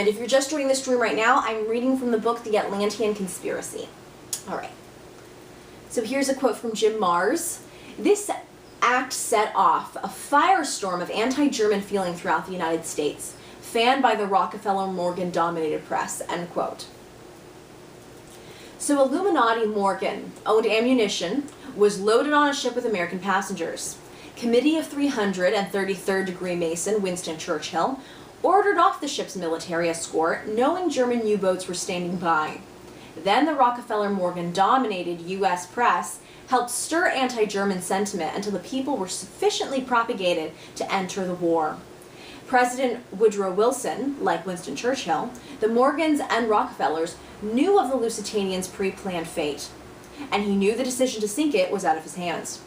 And if you're just joining this stream right now, I'm reading from the book The Atlantean Conspiracy. All right. So here's a quote from Jim Marrs. This act set off a firestorm of anti-German feeling throughout the United States, fanned by the Rockefeller-Morgan-dominated press, end quote. So Illuminati Morgan owned ammunition, was loaded on a ship with American passengers. Committee of 300 and 33rd degree Mason, Winston Churchill, ordered off the ship's military escort, knowing German U-boats were standing by. Then the Rockefeller-Morgan-dominated U.S. press helped stir anti-German sentiment until the people were sufficiently propagated to enter the war. President Woodrow Wilson, like Winston Churchill, the Morgans and Rockefellers knew of the Lusitanians' pre-planned fate, and he knew the decision to sink it was out of his hands.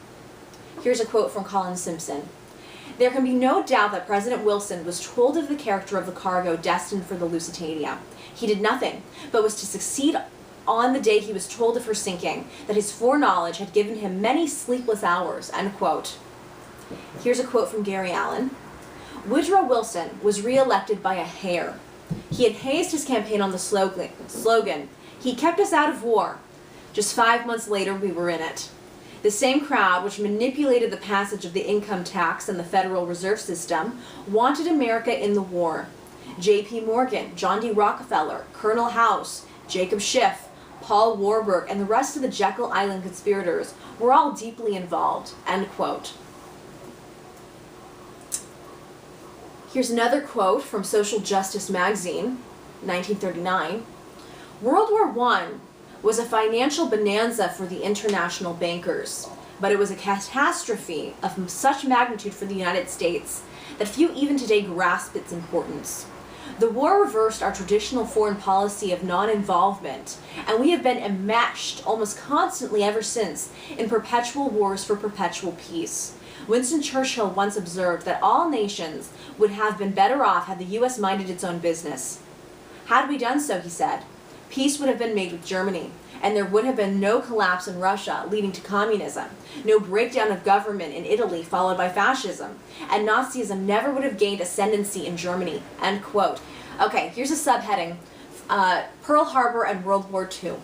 Here's a quote from Colin Simpson. There can be no doubt that President Wilson was told of the character of the cargo destined for the Lusitania. He did nothing, but was to succeed on the day he was told of her sinking, that his foreknowledge had given him many sleepless hours, end quote. Here's a quote from Gary Allen. Woodrow Wilson was re-elected by a hair. He had hazed his campaign on the slogan, "He kept us out of war." Just 5 months later, we were in it. The same crowd which manipulated the passage of the income tax and the Federal Reserve System wanted America in the war. J.P. Morgan, John D. Rockefeller, Colonel House, Jacob Schiff, Paul Warburg, and the rest of the Jekyll Island conspirators were all deeply involved, end quote. Here's another quote from Social Justice magazine, 1939. World War I was a financial bonanza for the international bankers, but it was a catastrophe of such magnitude for the United States that few even today grasp its importance. The war reversed our traditional foreign policy of non-involvement, and we have been enmeshed almost constantly ever since in perpetual wars for perpetual peace. Winston Churchill once observed that all nations would have been better off had the U.S. minded its own business. Had we done so, he said, peace would have been made with Germany, and there would have been no collapse in Russia leading to communism, no breakdown of government in Italy followed by fascism, and Nazism never would have gained ascendancy in Germany, end quote. Okay, here's a subheading, Pearl Harbor and World War II.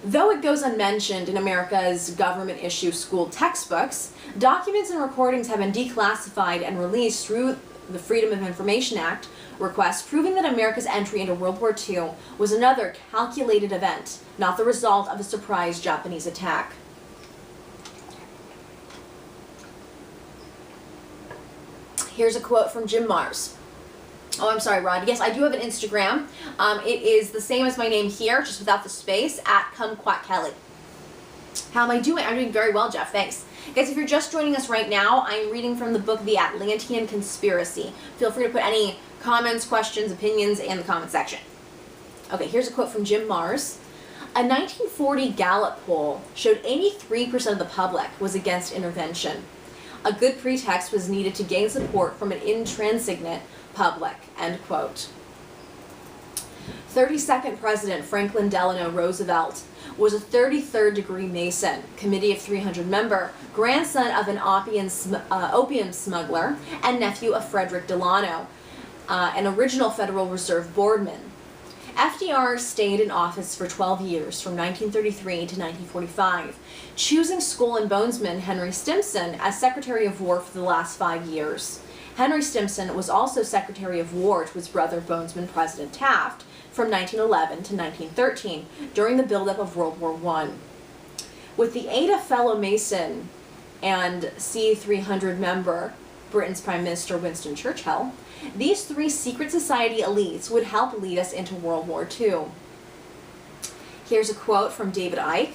Though it goes unmentioned in America's government-issue school textbooks, documents and recordings have been declassified and released through the Freedom of Information Act request, proving that America's entry into World War II was another calculated event, not the result of a surprise Japanese attack. Here's a quote from Jim Marrs. Oh, I'm sorry, Rod. Yes, I do have an Instagram. It is the same as my name here, just without the space, @CumQuackKelly. How am I doing? I'm doing very well, Jeff. Thanks. Guys, if you're just joining us right now, I'm reading from the book The Atlantean Conspiracy. Feel free to put any comments, questions, opinions in the comment section. Okay, here's a quote from Jim Marrs. A 1940 Gallup poll showed 83% of the public was against intervention. A good pretext was needed to gain support from an intransigent public, end quote. 32nd President Franklin Delano Roosevelt was a 33rd degree Mason, Committee of 300 member, grandson of an opium smuggler, and nephew of Frederick Delano, an original Federal Reserve boardman. FDR stayed in office for 12 years, from 1933 to 1945, choosing Skull and Bonesman Henry Stimson as Secretary of War for the last 5 years. Henry Stimson was also Secretary of War to his brother Bonesman President Taft from 1911 to 1913 during the buildup of World War I. With the aid of fellow Mason and C-300 member, Britain's Prime Minister Winston Churchill, these three secret society elites would help lead us into World War II. Here's a quote from David Icke.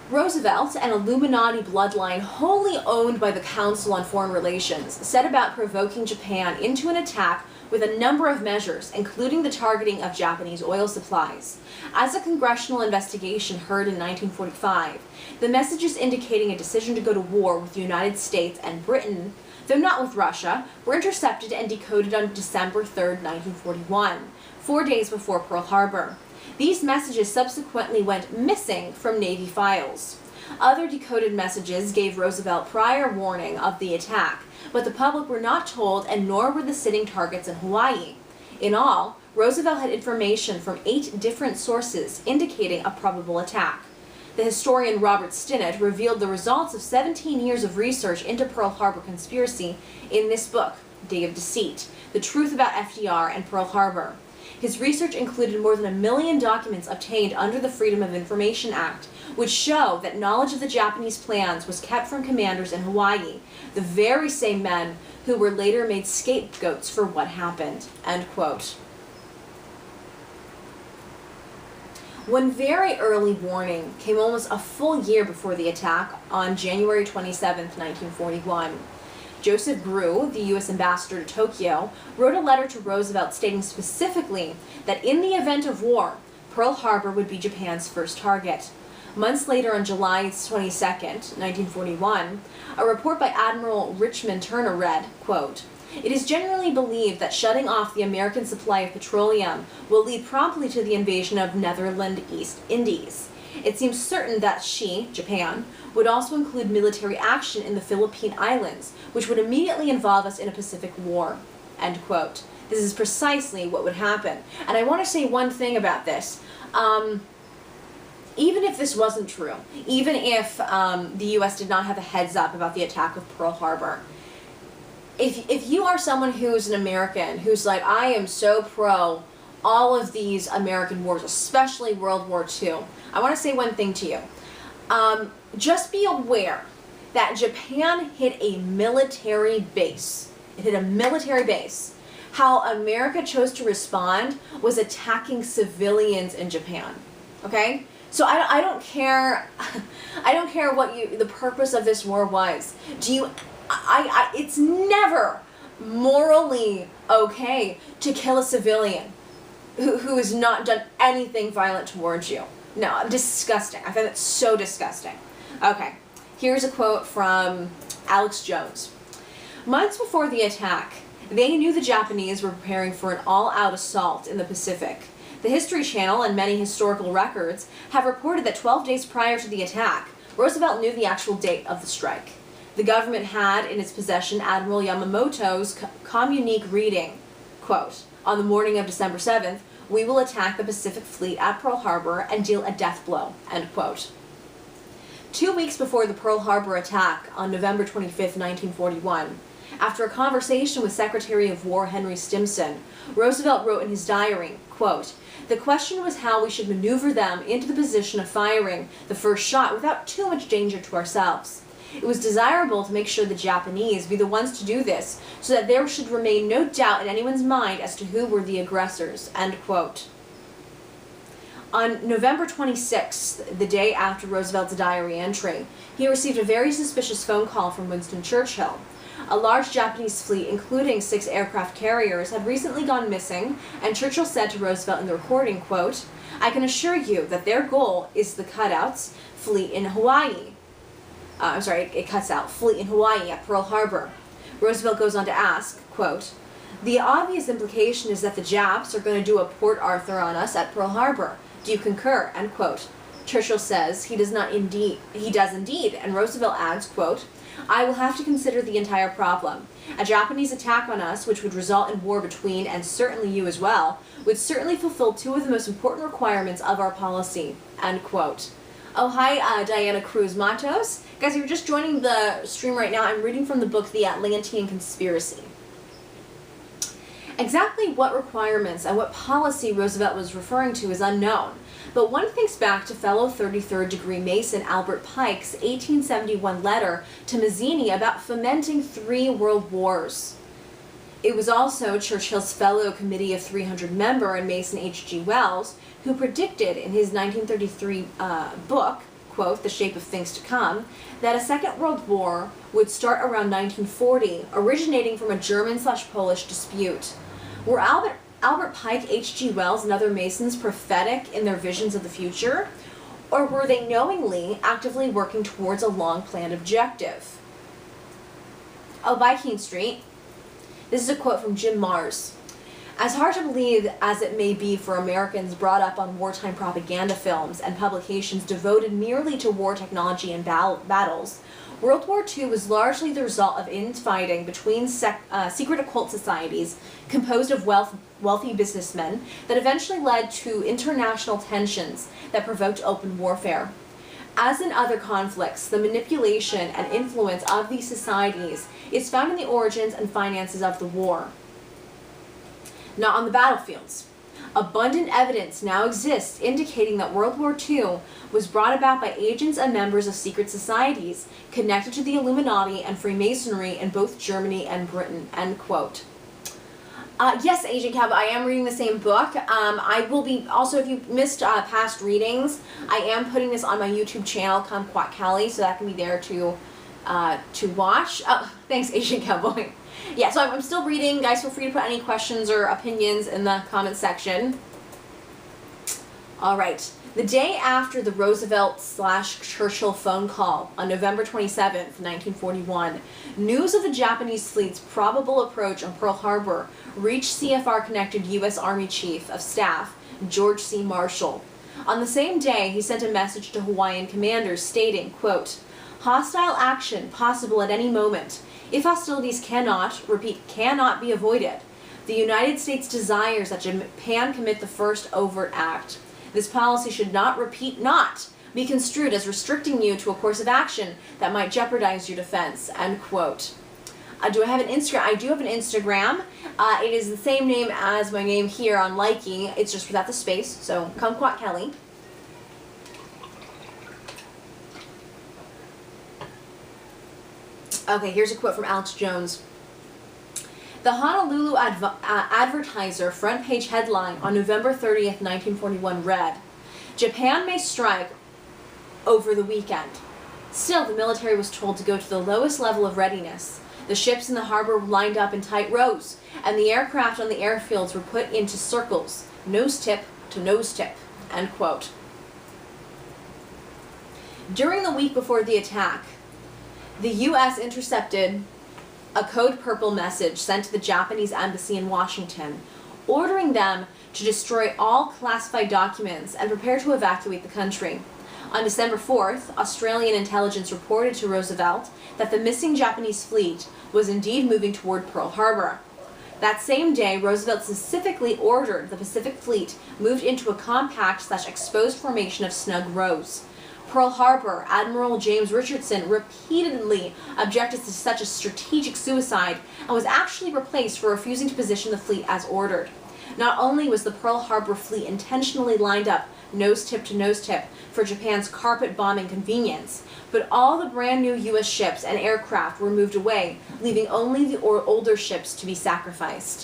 Roosevelt, an Illuminati bloodline wholly owned by the Council on Foreign Relations, set about provoking Japan into an attack with a number of measures, including the targeting of Japanese oil supplies. As a congressional investigation heard in 1945, the messages indicating a decision to go to war with the United States and Britain, though not with Russia, were intercepted and decoded on December 3, 1941, 4 days before Pearl Harbor. These messages subsequently went missing from Navy files. Other decoded messages gave Roosevelt prior warning of the attack, but the public were not told, and nor were the sitting targets in Hawaii. In all, Roosevelt had information from 8 different sources indicating a probable attack. The historian Robert Stinnett revealed the results of 17 years of research into Pearl Harbor conspiracy in this book, Day of Deceit: The Truth About FDR and Pearl Harbor. His research included more than 1 million documents obtained under the Freedom of Information Act, which show that knowledge of the Japanese plans was kept from commanders in Hawaii, the very same men who were later made scapegoats for what happened." End quote. One very early warning came almost a full year before the attack on January 27, 1941. Joseph Grew, the U.S. ambassador to Tokyo, wrote a letter to Roosevelt stating specifically that in the event of war, Pearl Harbor would be Japan's first target. Months later, on July 22, 1941, a report by Admiral Richmond Turner read, quote, "It is generally believed that shutting off the American supply of petroleum will lead promptly to the invasion of Netherland East Indies. It seems certain that she, Japan, would also include military action in the Philippine Islands, which would immediately involve us in a Pacific War." End quote. This is precisely what would happen. And I want to say one thing about this. Even if this wasn't true, even if the U.S. did not have a heads up about the attack of Pearl Harbor, if you are someone who's an American, who's like, I am so pro all of these American wars, especially World War II, I want to say one thing to you. Just be aware that Japan hit a military base. It hit a military base. How America chose to respond was attacking civilians in Japan. Okay? So I don't care. I don't care what the purpose of this war was. It's never morally okay to kill a civilian who has not done anything violent towards you. No, disgusting. I find that so disgusting. Okay, here's a quote from Alex Jones. "Months before the attack, they knew the Japanese were preparing for an all-out assault in the Pacific. The History Channel and many historical records have reported that 12 days prior to the attack, Roosevelt knew the actual date of the strike. The government had in its possession Admiral Yamamoto's communique reading, quote, 'On the morning of December 7th, we will attack the Pacific Fleet at Pearl Harbor and deal a death blow,' end quote. 2 weeks before the Pearl Harbor attack on November 25, 1941, after a conversation with Secretary of War Henry Stimson, Roosevelt wrote in his diary, quote, 'The question was how we should maneuver them into the position of firing the first shot without too much danger to ourselves. It was desirable to make sure the Japanese be the ones to do this, so that there should remain no doubt in anyone's mind as to who were the aggressors,' end quote. On November 26th, the day after Roosevelt's diary entry, he received a very suspicious phone call from Winston Churchill. A large Japanese fleet, including 6 aircraft carriers, had recently gone missing, and Churchill said to Roosevelt in the recording, quote, 'I can assure you that their goal is the cutouts fleet in Hawaii.' It cuts out, fleet in Hawaii at Pearl Harbor. Roosevelt goes on to ask, quote, 'The obvious implication is that the Japs are going to do a Port Arthur on us at Pearl Harbor. Do you concur?' End quote. Churchill says he does indeed, and Roosevelt adds, quote, 'I will have to consider the entire problem. A Japanese attack on us, which would result in war between, and certainly you as well, would certainly fulfill 2 of the most important requirements of our policy,' end quote. Oh, hi, Diana Cruz Matos. Guys, if you're just joining the stream right now, I'm reading from the book The Atlantean Conspiracy. Exactly what requirements and what policy Roosevelt was referring to is unknown, but one thinks back to fellow 33rd degree Mason Albert Pike's 1871 letter to Mazzini about fomenting 3 world wars. It was also Churchill's fellow Committee of 300 member and Mason H.G. Wells who predicted in his 1933 book, quote, The Shape of Things to Come, that a second world war would start around 1940, originating from a German/Polish dispute. Were Albert Pike, H.G. Wells, and other Masons prophetic in their visions of the future? Or were they knowingly, actively working towards a long-planned objective? Oh, by Keene Street. This is a quote from Jim Mars. As hard to believe as it may be for Americans brought up on wartime propaganda films and publications devoted merely to war technology and battles, World War II was largely the result of infighting between secret occult societies composed of wealthy businessmen that eventually led to international tensions that provoked open warfare. As in other conflicts, the manipulation and influence of these societies is found in the origins and finances of the war, not on the battlefields. Abundant evidence now exists indicating that World War II was brought about by agents and members of secret societies connected to the Illuminati and Freemasonry in both Germany and Britain, end quote. Yes, Agent Cab, I am reading the same book. I will be, also if you missed past readings, I am putting this on my YouTube channel, Kumquat Kelly, so that can be there to watch. Thanks, Agent Cowboy. Yeah, so I'm still reading. Guys, feel free to put any questions or opinions in the comment section. All right. The day after the Roosevelt/Churchill phone call on November 27th, 1941, news of the Japanese fleet's probable approach on Pearl Harbor reached CFR-connected U.S. Army Chief of Staff George C. Marshall. On the same day, he sent a message to Hawaiian commanders stating, quote, "Hostile action possible at any moment. If hostilities cannot be avoided, the United States desires that Japan commit the first overt act. This policy should not be construed as restricting you to a course of action that might jeopardize your defense," end quote. Do I have an Instagram? I do have an Instagram. It is the same name as my name here on Likey. It's just without the space, so Kumquat Kelly. Okay, here's a quote from Alex Jones. The Honolulu Advertiser front page headline on November 30th, 1941 read, "Japan may strike over the weekend." Still, the military was told to go to the lowest level of readiness. The ships in the harbor were lined up in tight rows, and the aircraft on the airfields were put into circles, nose tip to nose tip, end quote. During the week before the attack, the U.S. intercepted a code purple message sent to the Japanese embassy in Washington, ordering them to destroy all classified documents and prepare to evacuate the country. On December 4th, Australian intelligence reported to Roosevelt that the missing Japanese fleet was indeed moving toward Pearl Harbor. That same day, Roosevelt specifically ordered the Pacific Fleet moved into a compact/exposed formation of snug rows. Pearl Harbor, Admiral James Richardson repeatedly objected to such a strategic suicide and was actually replaced for refusing to position the fleet as ordered. Not only was the Pearl Harbor fleet intentionally lined up nose tip to nose tip for Japan's carpet bombing convenience, but all the brand new U.S. ships and aircraft were moved away, leaving only the older ships to be sacrificed.